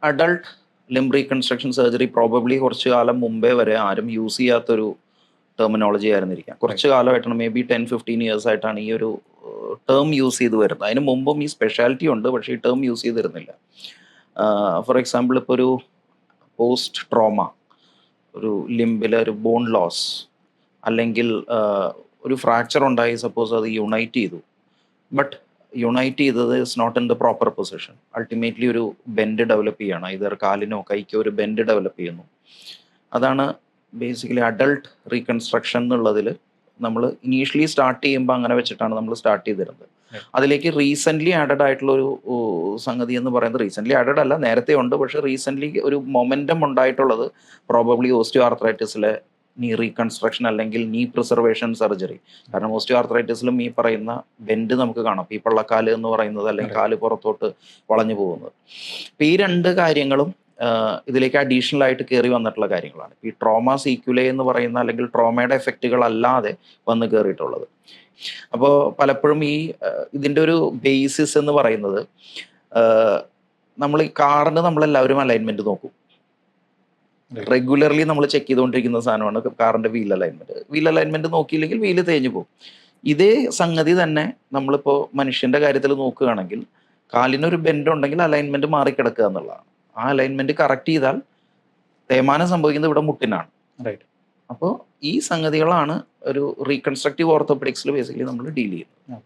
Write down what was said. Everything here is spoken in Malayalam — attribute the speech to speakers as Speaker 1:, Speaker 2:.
Speaker 1: Adult limb reconstruction surgery probably കുറച്ച് കാലം മുമ്പേ വരെ ആരും യൂസ് ചെയ്യാത്തൊരു ടെർമിനോളജി ആയിരുന്നിരിക്കാം. കുറച്ച് കാലമായിട്ടാണ്, മേ ബി 10-15 ഇയേഴ്സ് ആയിട്ടാണ് ഈ ഒരു ടേം യൂസ് ചെയ്ത് വരുന്നത്. അതിന് മുമ്പും ഈ സ്പെഷ്യാലിറ്റി ഉണ്ട്, പക്ഷേ ഈ ടേം യൂസ് ചെയ്തിരുന്നില്ല. ഫോർ എക്സാമ്പിൾ, ഇപ്പോൾ ഒരു പോസ്റ്റ് ട്രോമ, ഒരു ലിംബിലെ ഒരു ബോൺ ലോസ്, അല്ലെങ്കിൽ ഒരു ഫ്രാക്ചർ ഉണ്ടായി, സപ്പോസ് അത് യുണൈറ്റ് ചെയ്തു, ബട്ട് യുണൈറ്റ് ചെയ്തത് is not in the proper position. Ultimately ഒരു ബെൻഡ് ഡെവലപ്പ് ചെയ്യണം, ഇതർ കാലിനോ കൈക്കോ ഒരു ബെൻഡ് ഡെവലപ്പ് ചെയ്യുന്നു. അതാണ് ബേസിക്കലി അഡൾട്ട് റീകൺസ്ട്രക്ഷൻ എന്നുള്ളതിൽ നമ്മൾ ഇനീഷ്യലി സ്റ്റാർട്ട് ചെയ്യുമ്പോൾ അങ്ങനെ വെച്ചിട്ടാണ് നമ്മൾ സ്റ്റാർട്ട് ചെയ്തിരുന്നത്. അതിലേക്ക് റീസെൻ്റ്ലി ആഡഡ് ആയിട്ടുള്ള ഒരു സംഗതി എന്ന് പറയുന്നത്, റീസെൻ്റ്ലി ആഡഡ് അല്ല, നേരത്തെ ഉണ്ട്, പക്ഷേ റീസെൻ്റ്ലി ഒരു മൊമെൻറ്റം ഉണ്ടായിട്ടുള്ളത് പ്രോബബ്ലി ഓസ്റ്റിയോ ആർത്രൈറ്റിസിലെ നീ റീകൺസ്ട്രക്ഷൻ അല്ലെങ്കിൽ നീ പ്രിസർവേഷൻ സർജറി. കാരണം ഓസ്റ്റിയോ ആർത്രൈറ്റിസിലും ഈ പറയുന്ന ബെൻഡ് നമുക്ക് കാണാം, ഈ പള്ളക്കാല് എന്ന് പറയുന്നത്, അല്ലെങ്കിൽ കാല് പുറത്തോട്ട് വളഞ്ഞു പോകുന്നത്. അപ്പം ഈ രണ്ട് കാര്യങ്ങളും ഇതിലേക്ക് അഡീഷണൽ ആയിട്ട് കയറി വന്നിട്ടുള്ള കാര്യങ്ങളാണ്. ഈ ട്രോമ സീക്യുലെ എന്ന് പറയുന്ന, അല്ലെങ്കിൽ ട്രോമയുടെ എഫക്റ്റുകൾ അല്ലാതെ വന്ന് കയറിയിട്ടുള്ളത്. അപ്പോൾ പലപ്പോഴും ഈ ഇതിൻ്റെ ഒരു ബേസിസ് എന്ന് പറയുന്നത്, നമ്മൾ ഈ കാറിന് നമ്മളെല്ലാവരും അലൈൻമെന്റ് നോക്കും. റെഗുലർലി നമ്മൾ ചെക്ക് ചെയ്തുകൊണ്ടിരിക്കുന്ന സാധനമാണ് കാറിന്റെ വീൽ അലൈൻമെന്റ്. വീൽ അലൈൻമെന്റ് നോക്കിയില്ലെങ്കിൽ വീല് തേഞ്ഞു പോകും. ഇതേ സംഗതി തന്നെ നമ്മളിപ്പോൾ മനുഷ്യന്റെ കാര്യത്തിൽ നോക്കുകയാണെങ്കിൽ, കാലിനൊരു ബെൻഡ് ഉണ്ടെങ്കിൽ അലൈൻമെന്റ് മാറിക്കിടക്കുക എന്നുള്ളതാണ്. ആ അലൈൻമെന്റ് കറക്റ്റ് ചെയ്താൽ തേയ്മാനം സംഭവിക്കുന്നത് ഇവിടെ മുട്ടിനാണ്.
Speaker 2: റൈറ്റ്.
Speaker 1: അപ്പോൾ ഈ സംഗതികളാണ് ഒരു റീകൺസ്ട്രക്റ്റീവ് ഓർത്തോപെഡിക്സിൽ ബേസിക്കലി നമ്മൾ ഡീൽ ചെയ്യുന്നത്.